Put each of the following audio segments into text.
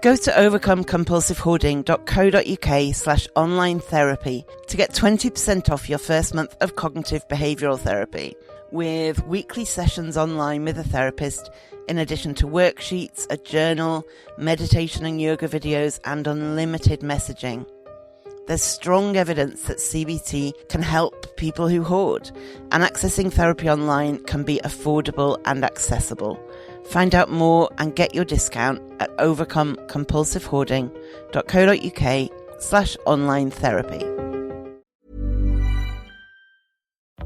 Go to overcomecompulsivehoarding.co.uk/online therapy to get 20% off your first month of cognitive behavioural therapy, with weekly sessions online with a therapist, in addition to worksheets, a journal, meditation and yoga videos, and unlimited messaging. There's strong evidence that CBT can help people who hoard, and accessing therapy online can be affordable and accessible. Find out more and get your discount at overcomecompulsivehoarding.co.uk/online therapy.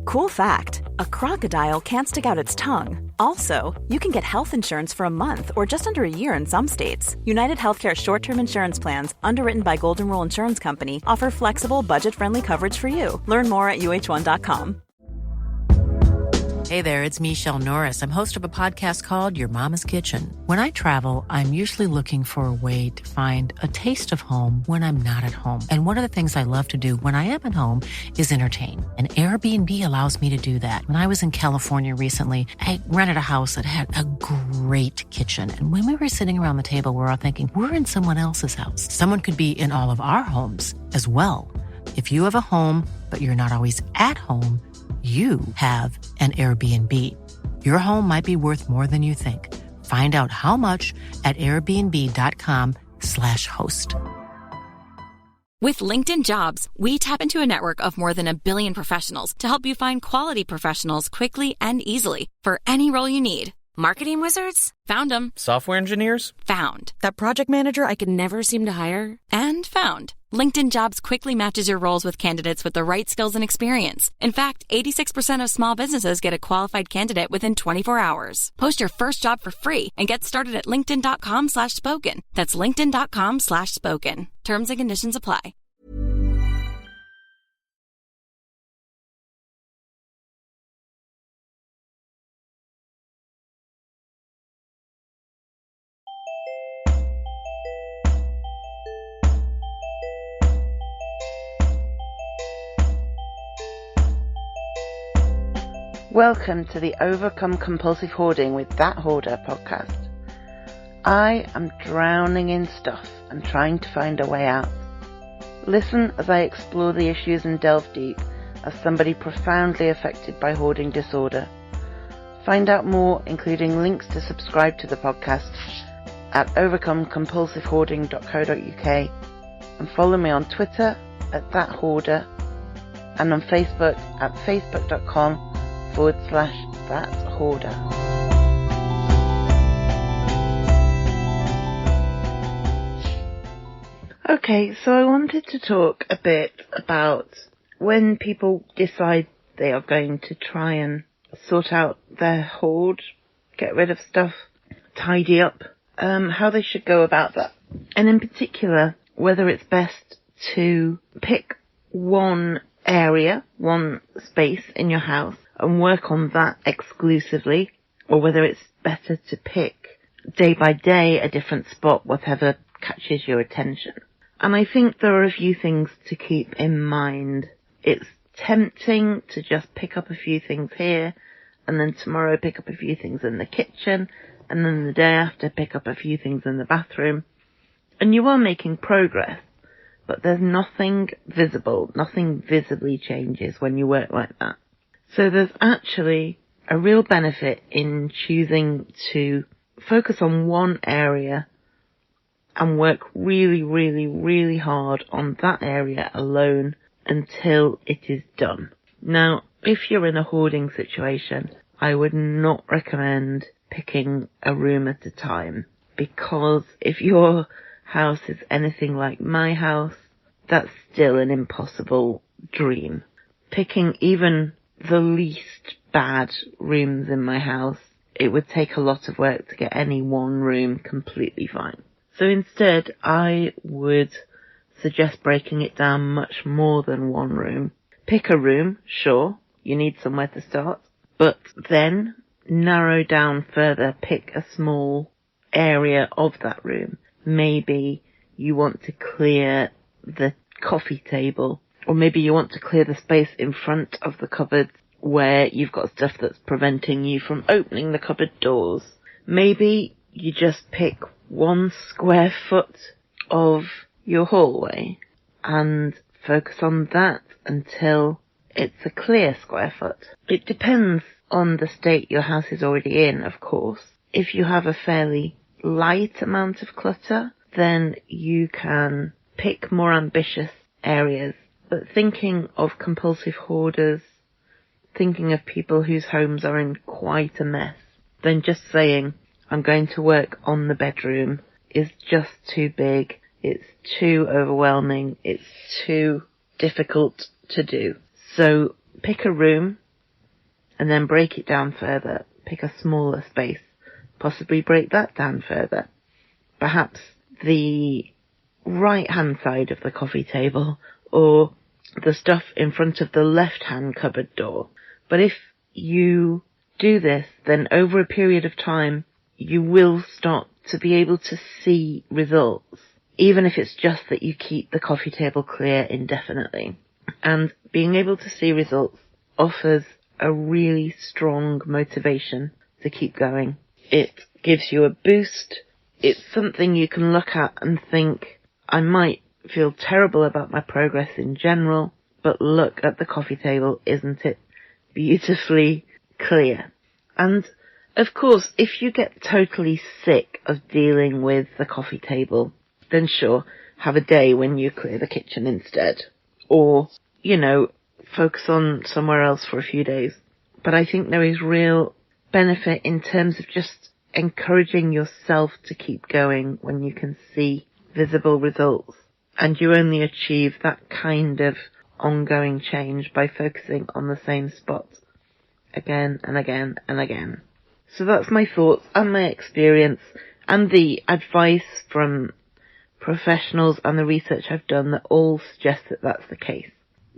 Cool fact, a crocodile can't stick out its tongue. Also, you can get health insurance for a month or just under a year in some states. United Healthcare short-term insurance plans, underwritten by Golden Rule Insurance Company, offer flexible, budget-friendly coverage for you. Learn more at uh1.com. Hey there, it's Michelle Norris. I'm host of a podcast called Your Mama's Kitchen. When I travel, I'm usually looking for a way to find a taste of home when I'm not at home. And one of the things I love to do when I am at home is entertain. And Airbnb allows me to do that. When I was in California recently, I rented a house that had a great kitchen. And when we were sitting around the table, we were all thinking, we're in someone else's house. Someone could be in all of our homes as well. If you have a home, but you're not always at home, you have an Airbnb. Your home might be worth more than you think. Find out how much at airbnb.com/host. With LinkedIn Jobs, we tap into a network of more than 1 billion professionals to help you find quality professionals quickly and easily for any role you need. Marketing wizards? Found them. Software engineers? Found. That project manager I could never seem to hire? And found. LinkedIn Jobs quickly matches your roles with candidates with the right skills and experience. In fact, 86% of small businesses get a qualified candidate within 24 hours. Post your first job for free and get started at linkedin.com/spoken. That's linkedin.com/spoken. Terms and conditions apply. Welcome to the Overcome Compulsive Hoarding with That Hoarder podcast. I am drowning in stuff and trying to find a way out. Listen as I explore the issues and delve deep as somebody profoundly affected by hoarding disorder. Find out more, including links to subscribe to the podcast, at overcomecompulsivehoarding.co.uk, and follow me on Twitter at That Hoarder and on Facebook at facebook.com/That Hoarder. Okay, so I wanted to talk a bit about when people decide they are going to try and sort out their hoard, get rid of stuff, tidy up, how they should go about that. And in particular, whether it's best to pick one area, one space in your house and work on that exclusively, or whether it's better to pick day by day a different spot, whatever catches your attention. And I think there are a few things to keep in mind. It's tempting to just pick up a few things here, and then tomorrow pick up a few things in the kitchen, and then the day after pick up a few things in the bathroom. And you are making progress, but there's nothing visible, nothing visibly changes when you work like that. So there's actually a real benefit in choosing to focus on one area and work really, really, really hard on that area alone until it is done. Now, if you're in a hoarding situation, I would not recommend picking a room at a time, because if your house is anything like my house, that's still an impossible dream. Picking even the least bad rooms in my house, it would take a lot of work to get any one room completely fine. So instead, I would suggest breaking it down much more than one room. Pick a room, sure, you need somewhere to start, but then narrow down further, pick a small area of that room. Maybe you want to clear the coffee table, or maybe you want to clear the space in front of the cupboard where you've got stuff that's preventing you from opening the cupboard doors. Maybe you just pick 1 square foot of your hallway and focus on that until it's a clear square foot. It depends on the state your house is already in, of course. If you have a fairly light amount of clutter, then you can pick more ambitious areas. But thinking of compulsive hoarders, thinking of people whose homes are in quite a mess, then just saying, I'm going to work on the bedroom is just too big. It's too overwhelming. It's too difficult to do. So pick a room and then break it down further. Pick a smaller space. Possibly break that down further. Perhaps the right-hand side of the coffee table or the stuff in front of the left-hand cupboard door. But if you do this, then over a period of time, you will start to be able to see results, even if it's just that you keep the coffee table clear indefinitely. And being able to see results offers a really strong motivation to keep going. It gives you a boost. It's something you can look at and think, I might feel terrible about my progress in general, but look at the coffee table, isn't it beautifully clear? And of course, if you get totally sick of dealing with the coffee table, then sure, have a day when you clear the kitchen instead. Or, focus on somewhere else for a few days. But I think there is real benefit in terms of just encouraging yourself to keep going when you can see visible results. And you only achieve that kind of ongoing change by focusing on the same spot again and again and again. So that's my thoughts and my experience and the advice from professionals and the research I've done that all suggest that that's the case.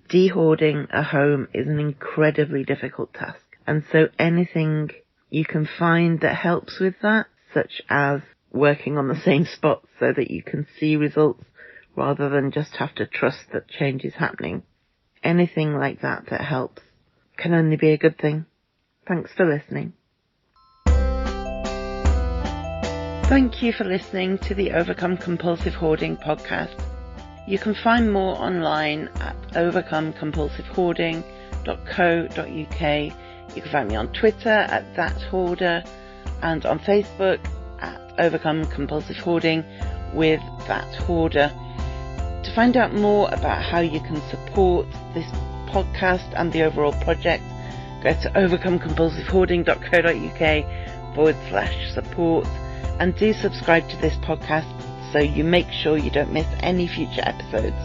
De-hoarding a home is an incredibly difficult task. And so anything you can find that helps with that, such as working on the same spot so that you can see results rather than just have to trust that change is happening. Anything like that that helps can only be a good thing. Thanks for listening. Thank you for listening to the Overcome Compulsive Hoarding podcast. You can find more online at overcomecompulsivehoarding.co.uk. You can find me on Twitter at @thathoarder and on Facebook at Overcome Compulsive Hoarding with That Hoarder. To find out more about how you can support this podcast and the overall project, go to overcomecompulsivehoarding.co.uk/support and do subscribe to this podcast so you make sure you don't miss any future episodes.